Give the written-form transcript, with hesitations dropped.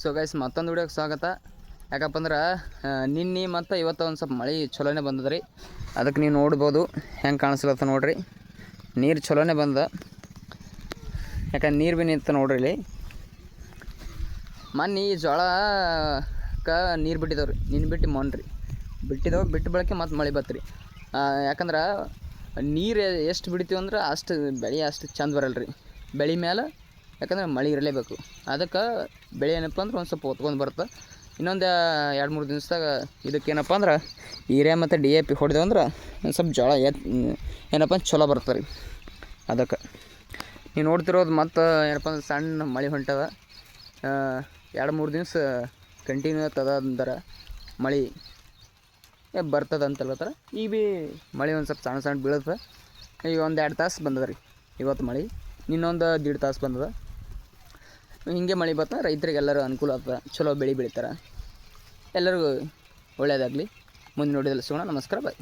So guys ಮತ್ತೊಂದು ವಿಡಿಯೋಗೆ ಸ್ವಾಗತ. ಯಾಕಪ್ಪ ಅಂದ್ರೆ ನಿನ್ನೆ ಮತ್ತು ಇವತ್ತು ಒಂದು ಸ್ವಲ್ಪ ಮಳೆ ಚಲೋನೇ ಬಂದದ ರೀ. ಅದಕ್ಕೆ ನೀವು ನೋಡ್ಬೋದು ಹೆಂಗೆ ಕಾಣಿಸ್ಲತ್ತ ನೋಡ್ರಿ, ನೀರು ಚಲೋನೇ ಬಂದ. ಯಾಕಂದ್ರೆ ನೀರು ಭೀ ನಿಂತ ನೋಡ್ರಿ ಇಲ್ಲಿ. ಮೊನ್ನೆ ಜೋಳಕ್ಕೆ ನೀರು ಬಿಟ್ಟಿದ್ದವ್ರಿ, ನಿನ್ನ ಬಿಟ್ಟು ಮೊನ್ರಿ ಬಿಟ್ಟಿದ್ದವು. ಬಿಟ್ಟು ಬಳಕೆ ಮತ್ತು ಮಳೆ ಬತ್ರಿ. ಯಾಕಂದ್ರೆ ನೀರು ಎಷ್ಟು ಬಿಡ್ತೀವಿ ಅಂದ್ರೆ ಅಷ್ಟು ಬೆಳೆ ಅಷ್ಟು ಚಂದ ಬರಲ್ರಿ ಬೆಳೆ ಮೇಲೆ. ಯಾಕಂದ್ರೆ ಮಳೆ ಇರಲೇಬೇಕು. ಅದಕ್ಕೆ ಬೆಳೆ ಏನಪ್ಪ ಅಂದ್ರೆ ಒಂದು ಸ್ವಲ್ಪ ಹೊತ್ಕೊಂಡು ಬರುತ್ತೆ. ಇನ್ನೊಂದು 2-3 ದಿವಸದಾಗ ಇದಕ್ಕೇನಪ್ಪ ಅಂದ್ರೆ ಯೂರಿಯಾ ಮತ್ತು DAP ಹೊಡೆದೇವು ಅಂದ್ರೆ ಒಂದು ಸ್ವಲ್ಪ ಜೋಳ ಏನಪ್ಪ ಚಲೋ ಬರ್ತದೆ ರೀ. ಅದಕ್ಕೆ ನೀವು ನೋಡ್ತಿರೋದು ಮತ್ತು ಏನಪ್ಪ ಅಂದ್ರೆ ಸಣ್ಣ ಮಳೆ ಹೊಂಟದ. 2-3 ದಿವಸ ಕಂಟಿನ್ಯೂ ಆಗ್ತದ ಅಂದ್ರೆ ಮಳೆ ಬರ್ತದೆ ಅಂತ ಹೇಳ್ತಾರೆ. ಈಗ ಭೀ ಮಳೆ ಒಂದು ಸ್ವಲ್ಪ ಸಣ್ಣ ಸಣ್ಣ ಬೀಳುತ್ತೆ. ಈಗ 1-2 ತಾಸು ಬಂದದ ರೀ ಇವತ್ತು ಮಳೆ. ಇನ್ನೊಂದು 1.5 ತಾಸು ಬಂದದ. ಹಿಂಗೆ ಮಳೆ ಬತ್ತ ರೈತರಿಗೆ ಎಲ್ಲರೂ ಅನುಕೂಲ ಆಗ್ತದೆ, ಚಲೋ ಬೆಳೆ ಬೆಳಿತಾರೆ. ಎಲ್ಲರಿಗೂ ಒಳ್ಳೆಯದಾಗಲಿ. ಮುಂದೆ ನೋಡಿದಲ್ಲಿ ಸಿಗೋಣ. ನಮಸ್ಕಾರ, ಬಾಯ್.